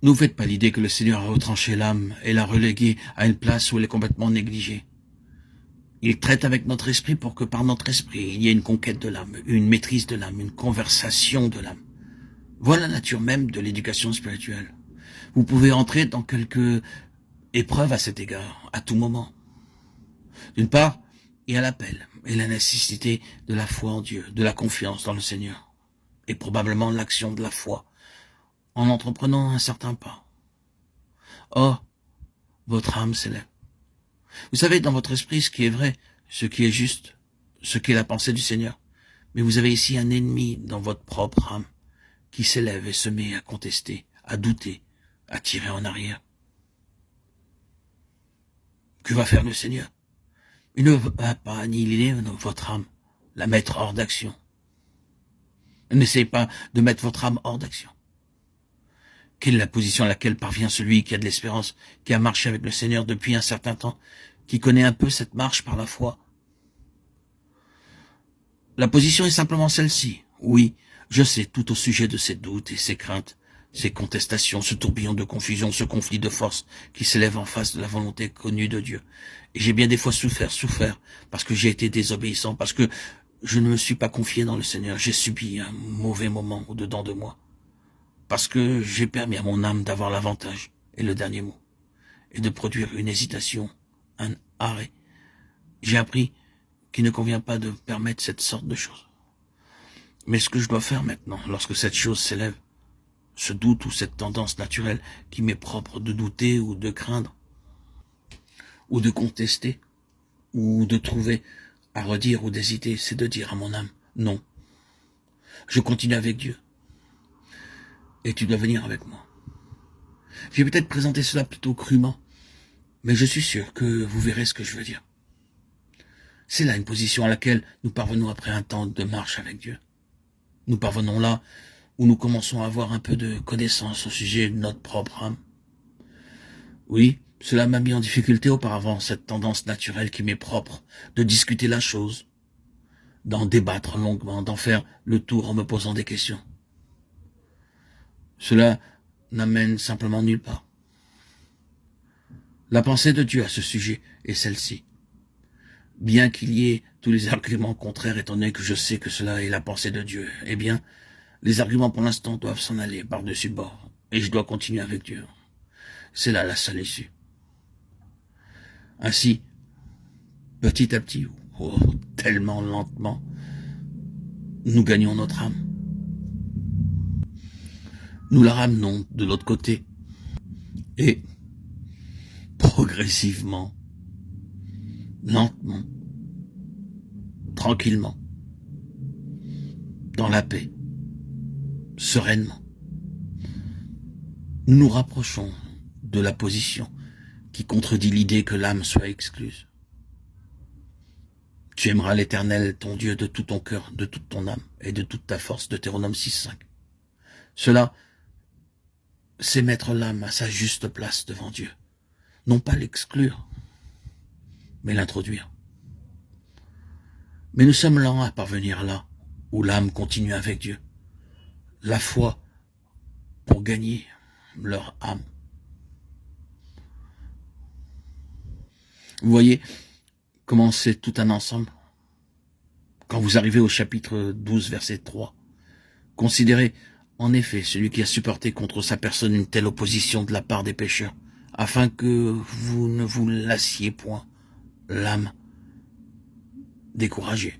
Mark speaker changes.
Speaker 1: Ne vous faites pas l'idée que le Seigneur a retranché l'âme et l'a reléguée à une place où elle est complètement négligée. Il traite avec notre esprit pour que par notre esprit, il y ait une conquête de l'âme, une maîtrise de l'âme, une conversation de l'âme. Voilà la nature même de l'éducation spirituelle. Vous pouvez entrer dans quelques épreuves à cet égard, à tout moment. D'une part, il y a l'appel et la nécessité de la foi en Dieu, de la confiance dans le Seigneur, et probablement l'action de la foi, en entreprenant un certain pas. Or, votre âme s'élève. Vous savez dans votre esprit ce qui est vrai, ce qui est juste, ce qui est la pensée du Seigneur. Mais vous avez ici un ennemi dans votre propre âme qui s'élève et se met à contester, à douter, à tirer en arrière. Que va faire le Seigneur? Il ne va pas annihiler votre âme, la mettre hors d'action. N'essayez pas de mettre votre âme hors d'action. Quelle est la position à laquelle parvient celui qui a de l'espérance, qui a marché avec le Seigneur depuis un certain temps, qui connaît un peu cette marche par la foi? La position est simplement celle-ci. Oui, je sais tout au sujet de ces doutes et ces craintes, ces contestations, ce tourbillon de confusion, ce conflit de force qui s'élève en face de la volonté connue de Dieu. Et j'ai bien des fois souffert, parce que j'ai été désobéissant, parce que je ne me suis pas confié dans le Seigneur. J'ai subi un mauvais moment au-dedans de moi. Parce que j'ai permis à mon âme d'avoir l'avantage et le dernier mot, et de produire une hésitation, un arrêt. J'ai appris qu'il ne convient pas de permettre cette sorte de choses. Mais ce que je dois faire maintenant, lorsque cette chose s'élève, ce doute ou cette tendance naturelle qui m'est propre de douter ou de craindre, ou de contester, ou de trouver à redire ou d'hésiter, c'est de dire à mon âme, non, je continue avec Dieu. Et tu dois venir avec moi. J'ai peut-être présenté cela plutôt crûment, mais je suis sûr que vous verrez ce que je veux dire. C'est là une position à laquelle nous parvenons après un temps de marche avec Dieu. Nous parvenons là où nous commençons à avoir un peu de connaissance au sujet de notre propre âme. Oui, cela m'a mis en difficulté auparavant, cette tendance naturelle qui m'est propre, de discuter la chose, d'en débattre longuement, d'en faire le tour en me posant des questions. Cela n'amène simplement nulle part. La pensée de Dieu à ce sujet est celle-ci. Bien qu'il y ait tous les arguments contraires, étant donné que je sais que cela est la pensée de Dieu, eh bien, les arguments pour l'instant doivent s'en aller par-dessus bord, et je dois continuer avec Dieu. C'est là la seule issue. Ainsi, petit à petit, tellement lentement, nous gagnons notre âme. Nous la ramenons de l'autre côté, et progressivement, lentement, tranquillement, dans la paix, sereinement, nous nous rapprochons de la position qui contredit l'idée que l'âme soit excluse. Tu aimeras l'Éternel, ton Dieu, de tout ton cœur, de toute ton âme et de toute ta force, Deutéronome 6.5. Cela, c'est mettre l'âme à sa juste place devant Dieu. Non pas l'exclure, mais l'introduire. Mais nous sommes lents à parvenir là, où l'âme continue avec Dieu. La foi pour gagner leur âme. Vous voyez comment c'est tout un ensemble? Quand vous arrivez au chapitre 12, verset 3, considérez en effet celui qui a supporté contre sa personne une telle opposition de la part des pécheurs, afin que vous ne vous lassiez point l'âme découragée.